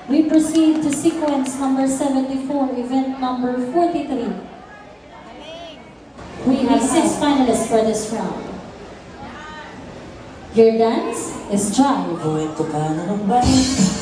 We proceed to sequence number 74, event number 43. We have 6 finalists for this round. Your dance is Jive. Ito ka na ng bayan.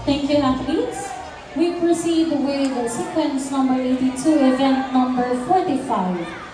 Thank you, athletes. We proceed with sequence number 82, event number 45.